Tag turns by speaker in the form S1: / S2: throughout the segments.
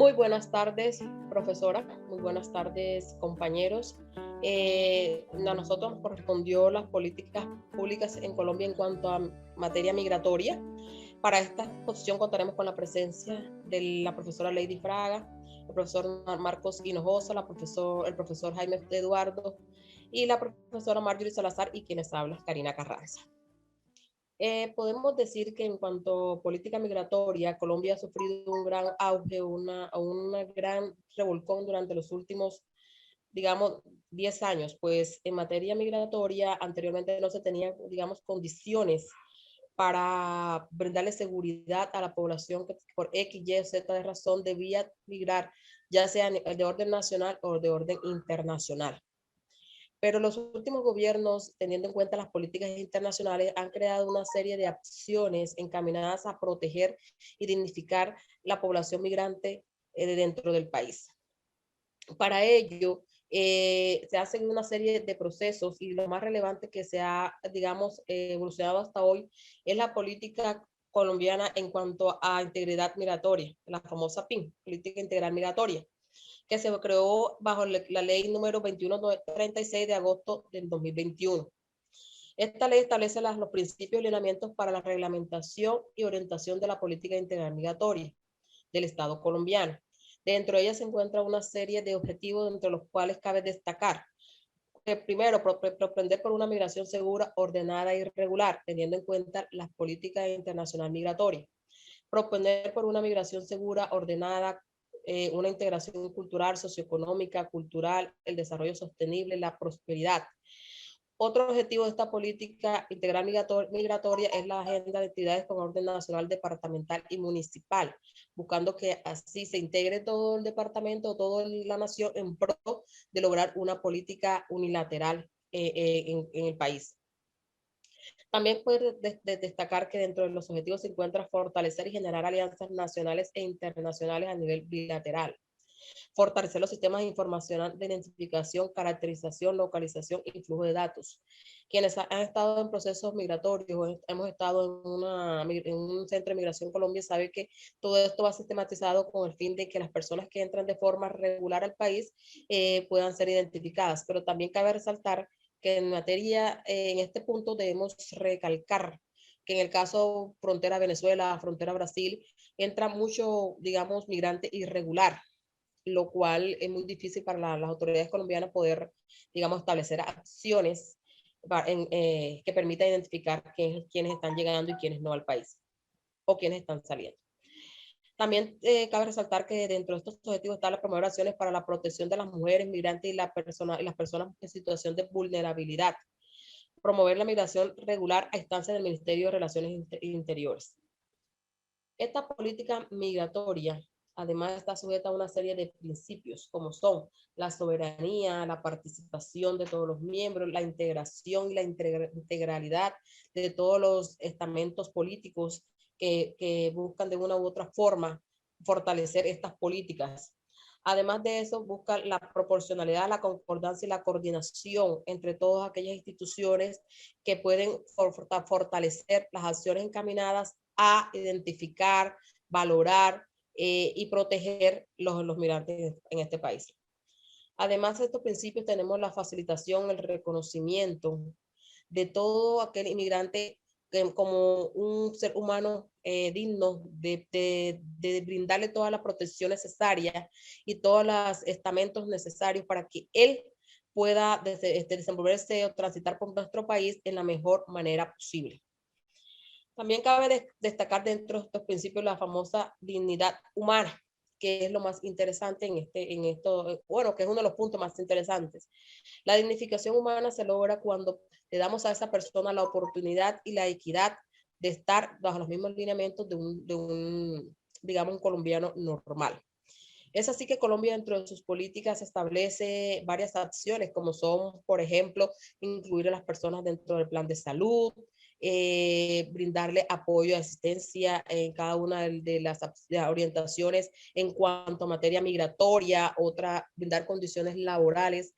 S1: Muy buenas tardes, profesora. Muy buenas tardes, compañeros. A nosotros nos correspondió las políticas públicas en Colombia en cuanto a materia migratoria. Para esta exposición contaremos con la presencia de la profesora Lady Fraga, el profesor Marcos Hinojosa, el profesor Jaime Eduardo y la profesora Marjorie Salazar, y quienes hablan, Karina Carranza. Podemos decir que en cuanto a política migratoria, Colombia ha sufrido un gran auge, una gran revolcón durante los últimos, digamos, 10 años, pues en materia migratoria anteriormente no se tenían, digamos, condiciones para brindarle seguridad a la población que por X, Y, Z de razón debía migrar, ya sea de orden nacional o de orden internacional. Pero los últimos gobiernos, teniendo en cuenta las políticas internacionales, han creado una serie de acciones encaminadas a proteger y dignificar la población migrante dentro del país. Para ello, se hacen una serie de procesos y lo más relevante que se ha, digamos, evolucionado hasta hoy es la política colombiana en cuanto a integridad migratoria, la famosa PIM, Política Integral Migratoria, que se creó bajo la ley número 2136 de agosto del 2021. Esta ley establece los principios y lineamientos para la reglamentación y orientación de la política integral migratoria del Estado colombiano. Dentro de ella se encuentra una serie de objetivos entre los cuales cabe destacar que primero, propender por una migración segura, ordenada y regular, teniendo en cuenta las políticas internacionales migratorias. Proponer por una migración segura, ordenada, una integración cultural, socioeconómica, cultural, el desarrollo sostenible, la prosperidad. Otro objetivo de esta política integral migratoria es la agenda de actividades con orden nacional, departamental y municipal, buscando que así se integre todo el departamento, toda la nación en pro de lograr una política unilateral en el país. También puede destacar que dentro de los objetivos se encuentra fortalecer y generar alianzas nacionales e internacionales a nivel bilateral. Fortalecer los sistemas de información de identificación, caracterización, localización y flujo de datos. Quienes han estado en procesos migratorios, hemos estado en un centro de migración Colombia, sabe que todo esto va sistematizado con el fin de que las personas que entran de forma regular al país puedan ser identificadas. Pero también cabe resaltar que en materia, en este punto debemos recalcar que en el caso frontera Venezuela, frontera Brasil, entra mucho, digamos, migrante irregular, lo cual es muy difícil para las autoridades colombianas poder, digamos, establecer acciones que permitan identificar quiénes están llegando y quiénes no al país, o quiénes están saliendo. También cabe resaltar que dentro de estos objetivos está la promover acciones para la protección de las mujeres migrantes y las personas en situación de vulnerabilidad. Promover la migración regular a instancia del Ministerio de Relaciones Interiores. Esta política migratoria además está sujeta a una serie de principios como son la soberanía, la participación de todos los miembros, la integración y la integralidad de todos los estamentos políticos que buscan de una u otra forma fortalecer estas políticas. Además de eso, busca la proporcionalidad, la concordancia y la coordinación entre todas aquellas instituciones que pueden fortalecer las acciones encaminadas a identificar, valorar y proteger los migrantes en este país. Además de estos principios tenemos la facilitación, el reconocimiento de todo aquel inmigrante como un ser humano digno de brindarle toda la protección necesaria y todos los estamentos necesarios para que él pueda desenvolverse o transitar por nuestro país en la mejor manera posible. También cabe destacar dentro de estos principios la famosa dignidad humana, que es lo más interesante en esto, bueno, que es uno de los puntos más interesantes. La dignificación humana se logra cuando le damos a esa persona la oportunidad y la equidad de estar bajo los mismos lineamientos digamos, un colombiano normal. Es así que Colombia dentro de sus políticas establece varias acciones, como son, por ejemplo, incluir a las personas dentro del plan de salud, brindarle apoyo y asistencia en cada una de las orientaciones en cuanto a materia migratoria, brindar condiciones laborales.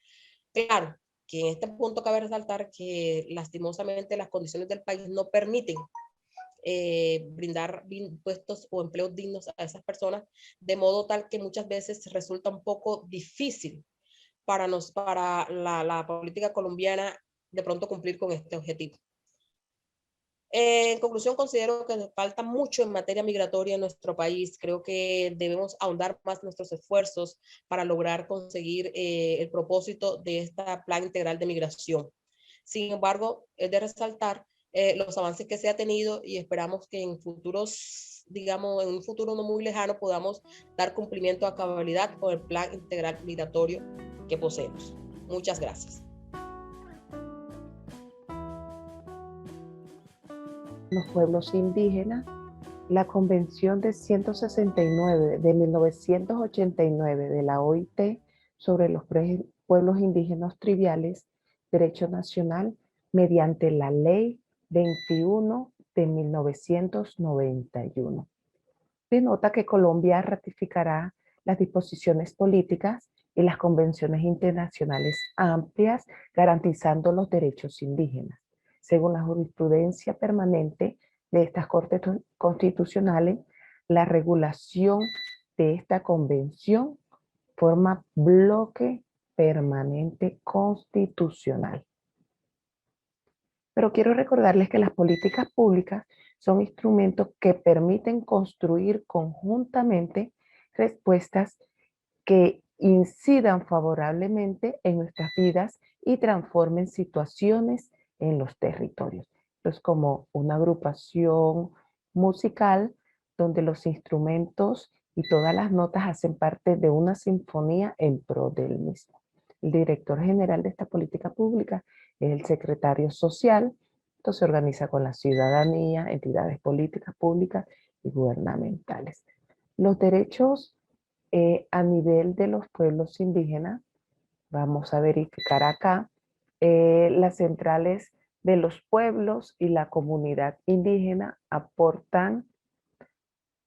S1: Claro, que en este punto cabe resaltar que lastimosamente las condiciones del país no permiten brindar puestos o empleos dignos a esas personas, de modo tal que muchas veces resulta un poco difícil para la política colombiana de pronto cumplir con este objetivo. En conclusión, considero que nos falta mucho en materia migratoria en nuestro país. Creo que debemos ahondar más nuestros esfuerzos para lograr conseguir el propósito de esta plan integral de migración. Sin embargo, es de resaltar los avances que se ha tenido y esperamos que en futuros, digamos, en un futuro no muy lejano, podamos dar cumplimiento a cabalidad con el plan integral migratorio que poseemos. Muchas gracias.
S2: Los pueblos indígenas, la Convención de 169 de 1989 de la OIT sobre los pueblos indígenas triviales, derecho nacional, mediante la Ley 21 de 1991. Denota que Colombia ratificará las disposiciones políticas y las convenciones internacionales amplias garantizando los derechos indígenas. Según la jurisprudencia permanente de estas Cortes Constitucionales, la regulación de esta convención forma bloque permanente constitucional. Pero quiero recordarles que las políticas públicas son instrumentos que permiten construir conjuntamente respuestas que incidan favorablemente en nuestras vidas y transformen situaciones en los territorios. Es como una agrupación musical donde los instrumentos y todas las notas hacen parte de una sinfonía en pro del mismo. El director general de esta política pública es el secretario social. Esto se organiza con la ciudadanía, entidades políticas públicas y gubernamentales. Los derechos a nivel de los pueblos indígenas, vamos a verificar acá, las centrales de los pueblos y la comunidad indígena aportan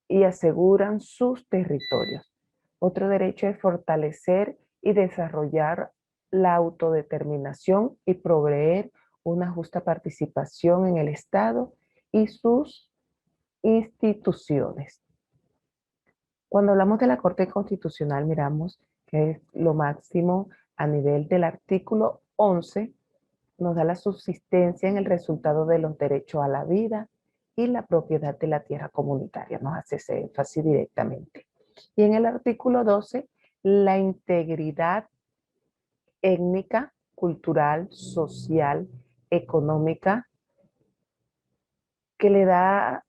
S2: y aseguran sus territorios. Otro derecho es fortalecer y desarrollar la autodeterminación y proveer una justa participación en el Estado y sus instituciones. Cuando hablamos de la Corte Constitucional, miramos que es lo máximo a nivel del artículo 11, nos da la subsistencia en el resultado de los derechos a la vida y la propiedad de la tierra comunitaria, nos hace ese énfasis directamente. Y en el artículo 12, la integridad étnica, cultural, social, económica, que le da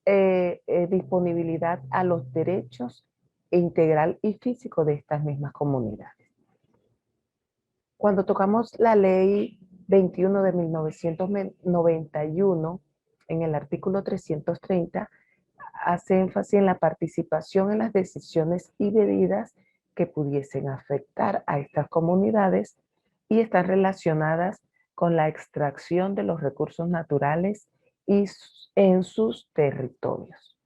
S2: disponibilidad a los derechos integral y físico de estas mismas comunidades. Cuando tocamos la ley 21 de 1991, en el artículo 330, hace énfasis en la participación en las decisiones y medidas que pudiesen afectar a estas comunidades y están relacionadas con la extracción de los recursos naturales y en sus territorios.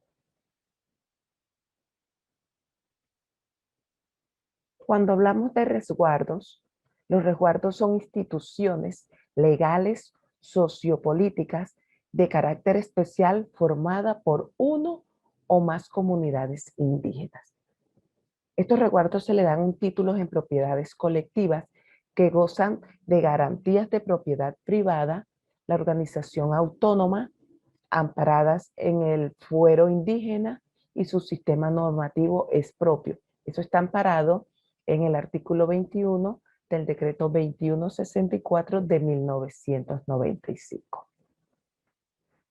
S2: Cuando hablamos de resguardos, los resguardos son instituciones legales, sociopolíticas, de carácter especial formada por uno o más comunidades indígenas. Estos resguardos se le dan títulos en propiedades colectivas que gozan de garantías de propiedad privada, la organización autónoma, amparadas en el fuero indígena y su sistema normativo es propio. Eso está amparado en el artículo 21 del decreto 2164 de 1995.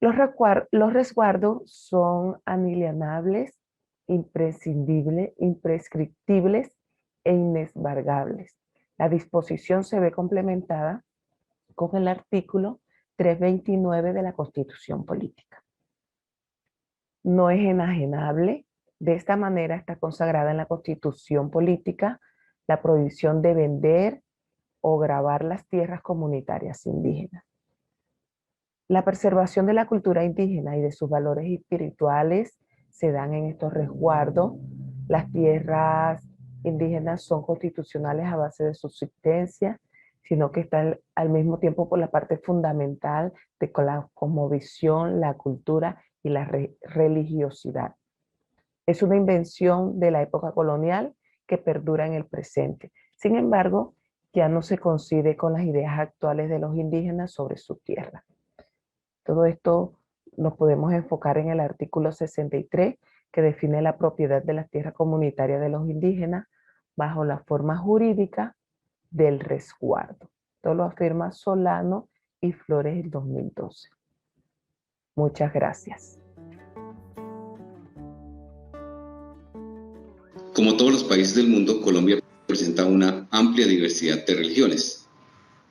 S2: Los resguardos son inalienables, imprescindibles, imprescriptibles e inesbargables. La disposición se ve complementada con el artículo 329 de la Constitución Política. No es enajenable. De esta manera está consagrada en la Constitución Política la prohibición de vender o grabar las tierras comunitarias indígenas. La preservación de la cultura indígena y de sus valores espirituales se dan en estos resguardos. Las tierras indígenas son constitucionales a base de subsistencia, sino que están al mismo tiempo por la parte fundamental de la cosmovisión, la cultura y la religiosidad. Es una invención de la época colonial que perdura en el presente. Sin embargo, ya no se coincide con las ideas actuales de los indígenas sobre su tierra. Todo esto nos podemos enfocar en el artículo 63, que define la propiedad de las tierras comunitarias de los indígenas bajo la forma jurídica del resguardo. Esto lo afirma Solano y Flores en 2012. Muchas gracias.
S3: Como todos los países del mundo, Colombia presenta una amplia diversidad de religiones.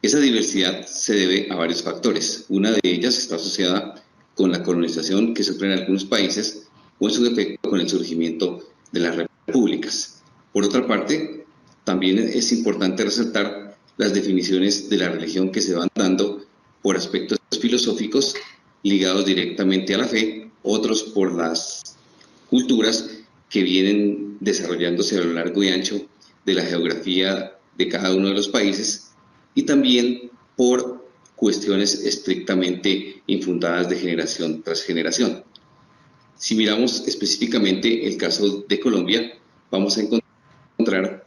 S3: Esa diversidad se debe a varios factores. Una de ellas está asociada con la colonización que sufren algunos países o en su defecto con el surgimiento de las repúblicas. Por otra parte, también es importante resaltar las definiciones de la religión que se van dando por aspectos filosóficos ligados directamente a la fe, otros por las culturas que vienen desarrollándose a lo largo y ancho de la geografía de cada uno de los países, y también por cuestiones estrictamente infundadas de generación tras generación. Si miramos específicamente el caso de Colombia, vamos a encontrar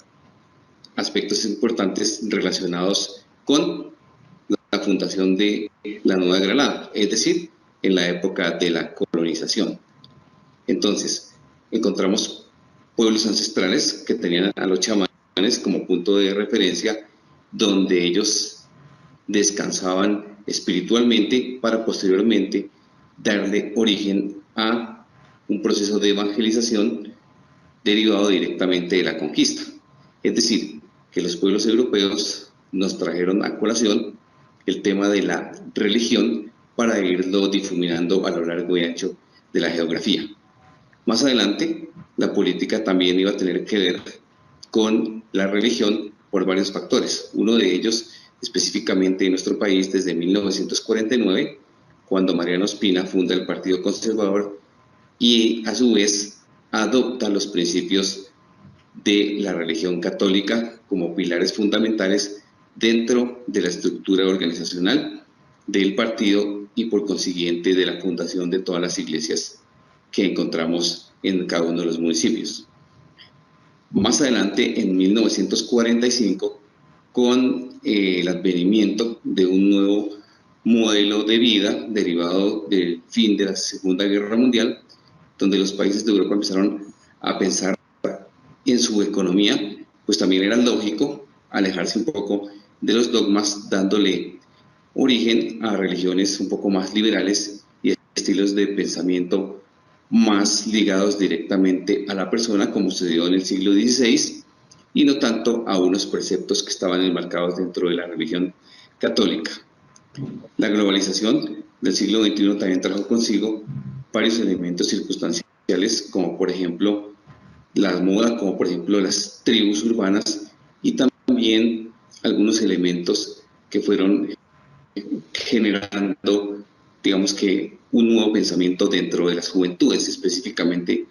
S3: aspectos importantes relacionados con la fundación de la Nueva Granada, es decir, en la época de la colonización. Entonces, encontramos pueblos ancestrales que tenían a los chamanes como punto de referencia, donde ellos descansaban espiritualmente para posteriormente darle origen a un proceso de evangelización derivado directamente de la conquista. Es decir, que los pueblos europeos nos trajeron a colación el tema de la religión para irlo difuminando a lo largo y ancho de la geografía. Más adelante, la política también iba a tener que ver con la religión por varios factores. Uno de ellos, específicamente en nuestro país, desde 1949, cuando Mariano Ospina funda el Partido Conservador y a su vez adopta los principios de la religión católica como pilares fundamentales dentro de la estructura organizacional del partido y por consiguiente de la fundación de todas las iglesias que encontramos en cada uno de los municipios. Más adelante, en 1945, con el advenimiento de un nuevo modelo de vida derivado del fin de la Segunda Guerra Mundial, donde los países de Europa empezaron a pensar en su economía, pues también era lógico alejarse un poco de los dogmas, dándole origen a religiones un poco más liberales y estilos de pensamiento más ligados directamente a la persona, como sucedió en el siglo XVI, y no tanto a unos preceptos que estaban enmarcados dentro de la religión católica. La globalización del siglo XXI también trajo consigo varios elementos circunstanciales, como por ejemplo la moda, como por ejemplo las tribus urbanas, y también algunos elementos que fueron generando, digamos que, un nuevo pensamiento dentro de las juventudes, específicamente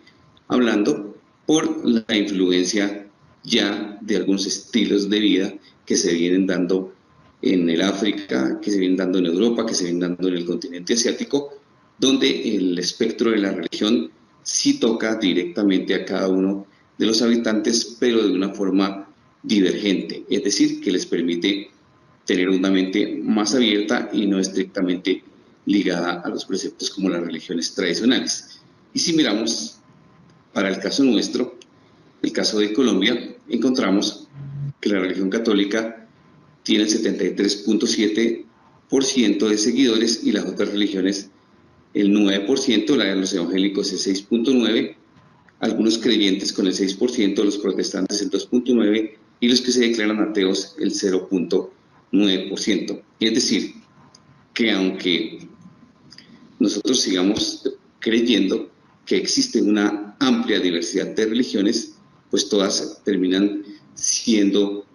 S3: hablando por la influencia ya de algunos estilos de vida que se vienen dando en el África, que se vienen dando en Europa, que se vienen dando en el continente asiático, donde el espectro de la religión sí toca directamente a cada uno de los habitantes, pero de una forma divergente, es decir, que les permite tener una mente más abierta y no estrictamente ligada a los preceptos como las religiones tradicionales. Y si miramos para el caso nuestro, el caso de Colombia, encontramos que la religión católica tiene el 73.7% de seguidores y las otras religiones el 9%, la de los evangélicos el 6.9%, algunos creyentes con el 6%, los protestantes el 2.9% y los que se declaran ateos el 0.9%. Es decir, que aunque nosotros sigamos creyendo que existe una amplia diversidad de religiones, pues todas terminan siendo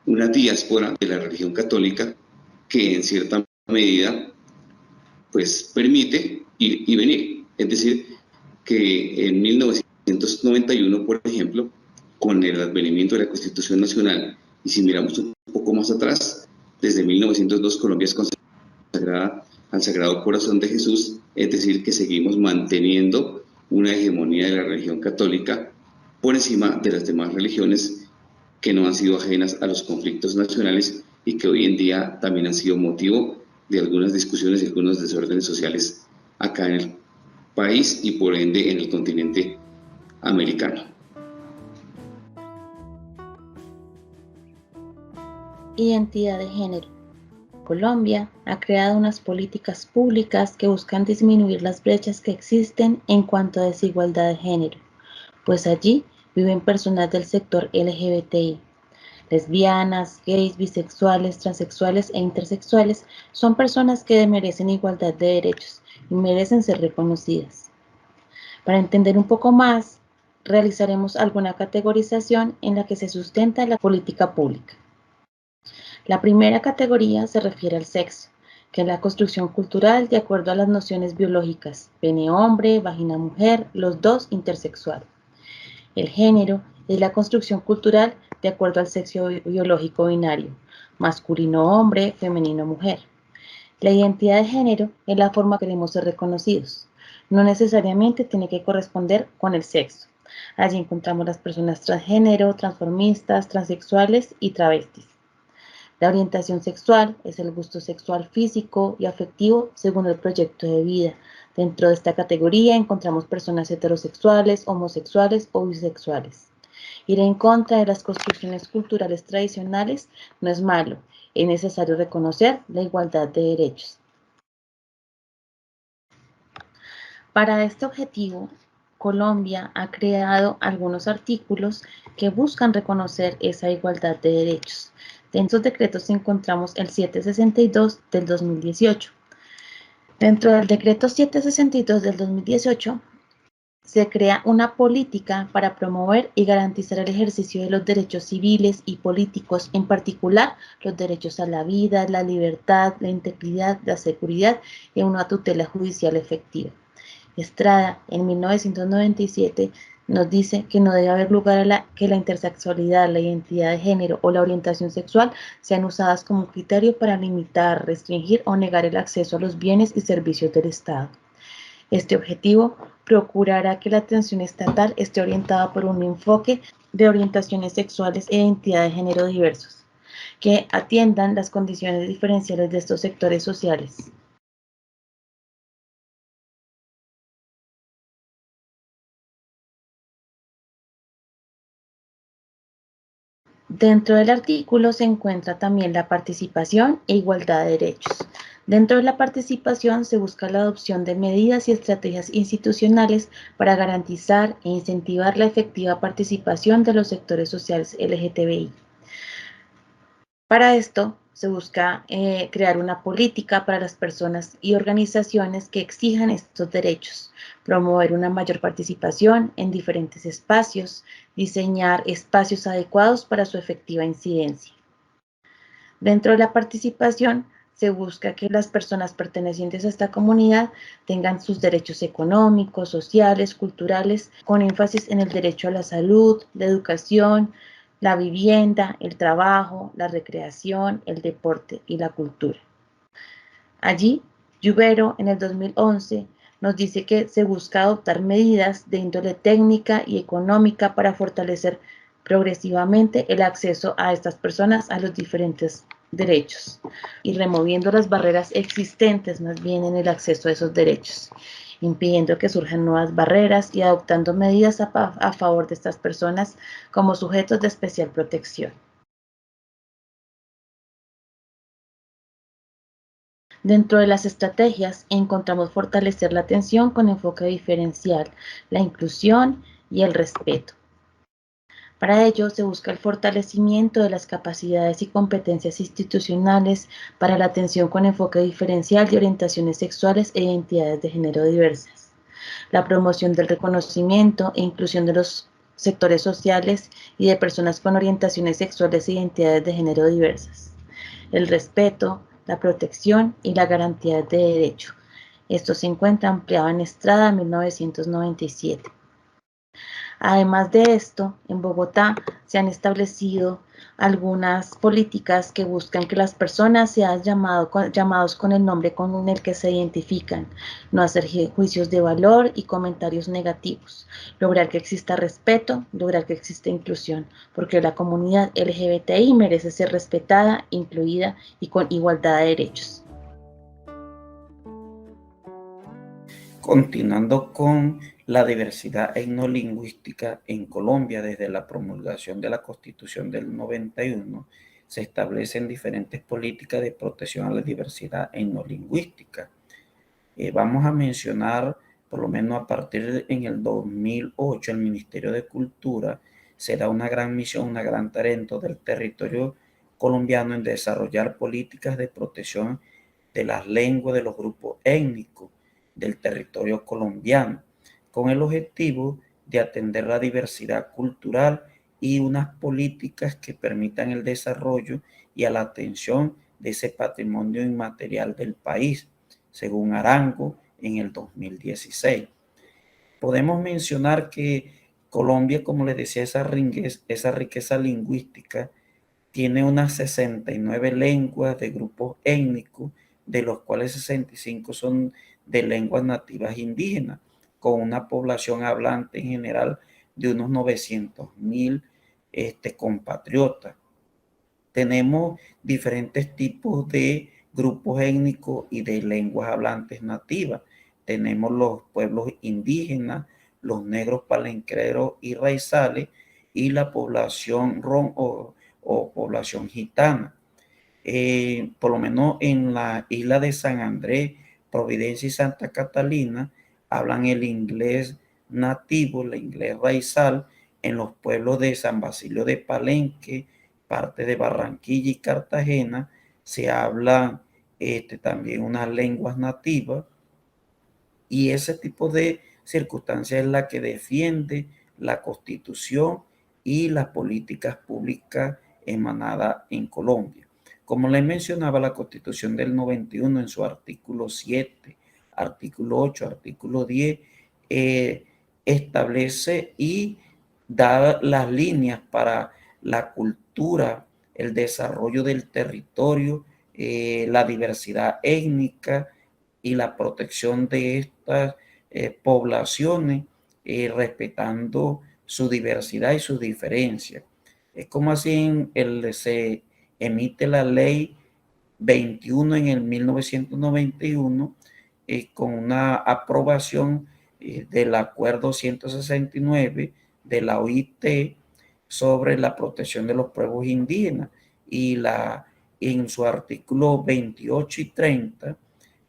S3: una diáspora de la religión católica que en cierta medida pues permite ir y venir. Es decir, que en 1991, por ejemplo, con el advenimiento de la Constitución Nacional, y si miramos un poco más atrás, desde 1902 Colombia es consagrada al Sagrado Corazón de Jesús, es decir, que seguimos manteniendo una hegemonía de la religión católica por encima de las demás religiones que no han sido ajenas a los conflictos nacionales y que hoy en día también han sido motivo de algunas discusiones y algunos desórdenes sociales acá en el país y por ende en el continente americano.
S4: Identidad de género. Colombia ha creado unas políticas públicas que buscan disminuir las brechas que existen en cuanto a desigualdad de género, pues allí viven personas del sector LGBTI. Lesbianas, gays, bisexuales, transexuales e intersexuales son personas que merecen igualdad de derechos y merecen ser reconocidas. Para entender un poco más, realizaremos alguna categorización en la que se sustenta la política pública. La primera categoría se refiere al sexo, que es la construcción cultural de acuerdo a las nociones biológicas, pene hombre, vagina mujer, los dos intersexual. El género es la construcción cultural de acuerdo al sexo biológico binario, masculino hombre, femenino mujer. La identidad de género es la forma que queremos ser reconocidos. No necesariamente tiene que corresponder con el sexo. Allí encontramos las personas transgénero, transformistas, transexuales y travestis. La orientación sexual es el gusto sexual físico y afectivo según el proyecto de vida. Dentro de esta categoría encontramos personas heterosexuales, homosexuales o bisexuales. Ir en contra de las construcciones culturales tradicionales no es malo, es necesario reconocer la igualdad de derechos. Para este objetivo, Colombia ha creado algunos artículos que buscan reconocer esa igualdad de derechos. En esos decretos encontramos el 762 del 2018. Dentro del decreto 762 del 2018 se crea una política para promover y garantizar el ejercicio de los derechos civiles y políticos, en particular los derechos a la vida, la libertad, la integridad, la seguridad y una tutela judicial efectiva. Estrada, en 1997, nos dice que no debe haber lugar a que la intersexualidad, la identidad de género o la orientación sexual sean usadas como criterio para limitar, restringir o negar el acceso a los bienes y servicios del Estado. Este objetivo procurará que la atención estatal esté orientada por un enfoque de orientaciones sexuales e identidad de género diversos, que atiendan las condiciones diferenciales de estos sectores sociales. Dentro del artículo se encuentra también la participación e igualdad de derechos. Dentro de la participación se busca la adopción de medidas y estrategias institucionales para garantizar e incentivar la efectiva participación de los sectores sociales LGTBI. Para esto se busca crear una política para las personas y organizaciones que exijan estos derechos, promover una mayor participación en diferentes espacios, diseñar espacios adecuados para su efectiva incidencia. Dentro de la participación se busca que las personas pertenecientes a esta comunidad tengan sus derechos económicos, sociales, culturales, con énfasis en el derecho a la salud, la educación, la vivienda, el trabajo, la recreación, el deporte y la cultura. Allí, Lluvero, en el 2011, nos dice que se busca adoptar medidas de índole técnica y económica para fortalecer progresivamente el acceso a estas personas a los diferentes derechos y removiendo las barreras existentes más bien en el acceso a esos derechos, impidiendo que surjan nuevas barreras y adoptando medidas a favor de estas personas como sujetos de especial protección. Dentro de las estrategias encontramos fortalecer la atención con enfoque diferencial, la inclusión y el respeto. Para ello se busca el fortalecimiento de las capacidades y competencias institucionales para la atención con enfoque diferencial de orientaciones sexuales e identidades de género diversas, la promoción del reconocimiento e inclusión de los sectores sociales y de personas con orientaciones sexuales e identidades de género diversas, el respeto, la protección y la garantía de derecho. Esto se encuentra ampliado en Estrada 1997. Además de esto, en Bogotá se han establecido algunas políticas que buscan que las personas sean llamados con el nombre con el que se identifican, no hacer juicios de valor y comentarios negativos, lograr que exista respeto, lograr que exista inclusión, porque la comunidad LGBTI merece ser respetada, incluida y con igualdad de derechos.
S5: Continuando con la diversidad etnolingüística en Colombia, desde la promulgación de la Constitución del 91, se establecen diferentes políticas de protección a la diversidad etnolingüística. Vamos a mencionar, por lo menos a partir en el 2008, el Ministerio de Cultura se da una gran misión, una gran tarea en todo el territorio colombiano en desarrollar políticas de protección de las lenguas de los grupos étnicos del territorio colombiano, con el objetivo de atender la diversidad cultural y unas políticas que permitan el desarrollo y a la atención de ese patrimonio inmaterial del país, según Arango en el 2016. Podemos mencionar que Colombia, como les decía, esa riqueza lingüística, tiene unas 69 lenguas de grupos étnicos, de los cuales 65 son de lenguas nativas indígenas, con una población hablante en general de unos 900.000 compatriotas. Tenemos diferentes tipos de grupos étnicos y de lenguas hablantes nativas. Tenemos los pueblos indígenas, los negros palenqueros y raizales, y la población ron o población gitana. Por lo menos en la isla de San Andrés, Providencia y Santa Catalina, hablan el inglés nativo, el inglés raizal. En los pueblos de San Basilio de Palenque, parte de Barranquilla y Cartagena, se hablan también unas lenguas nativas, y ese tipo de circunstancias es la que defiende la Constitución y las políticas públicas emanadas en Colombia. Como les mencionaba, la Constitución del 91 en su artículo 7, artículo 8, artículo 10, establece y da las líneas para la cultura, el desarrollo del territorio, la diversidad étnica y la protección de estas poblaciones, respetando su diversidad y sus diferencias. Es como así se emite la ley 21 en el 1991, con una aprobación del acuerdo 169 de la OIT sobre la protección de los pueblos indígenas, y en su artículo 28 y 30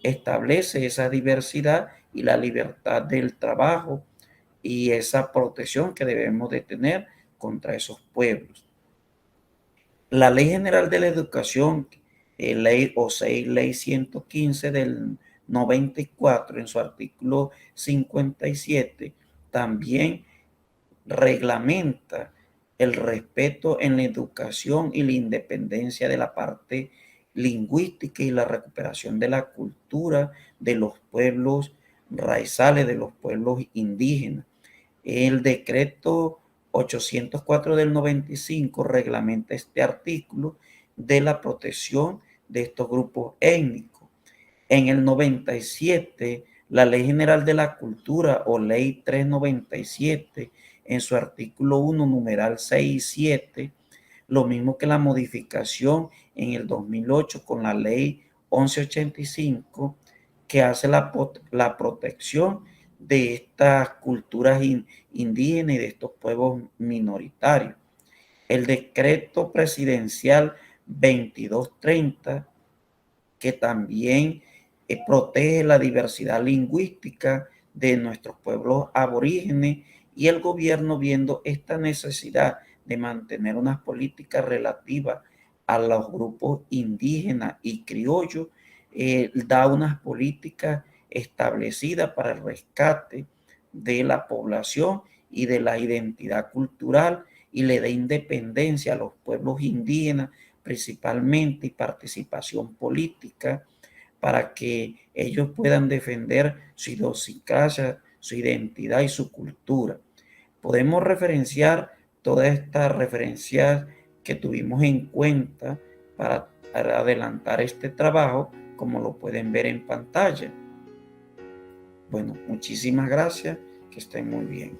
S5: establece esa diversidad y la libertad del trabajo y esa protección que debemos de tener contra esos pueblos. La Ley General de la Educación, ley 115 del 94, en su artículo 57, también reglamenta el respeto en la educación y la independencia de la parte lingüística y la recuperación de la cultura de los pueblos raizales, de los pueblos indígenas. El decreto 804 del 95 reglamenta este artículo de la protección de estos grupos étnicos. En el 97, la Ley General de la Cultura, o Ley 397, en su artículo 1, numeral 6 y 7, lo mismo que la modificación en el 2008 con la Ley 1185, que hace la protección de estas culturas indígenas y de estos pueblos minoritarios. El decreto presidencial 2230, que también protege la diversidad lingüística de nuestros pueblos aborígenes, y el gobierno, viendo esta necesidad de mantener unas políticas relativas a los grupos indígenas y criollos, da unas políticas establecidas para el rescate de la población y de la identidad cultural, y le da independencia a los pueblos indígenas principalmente, y participación política, para que ellos puedan defender su idiosincrasia, su identidad y su cultura. Podemos referenciar todas estas referencias que tuvimos en cuenta para adelantar este trabajo, como lo pueden ver en pantalla. Bueno, muchísimas gracias, que estén muy bien.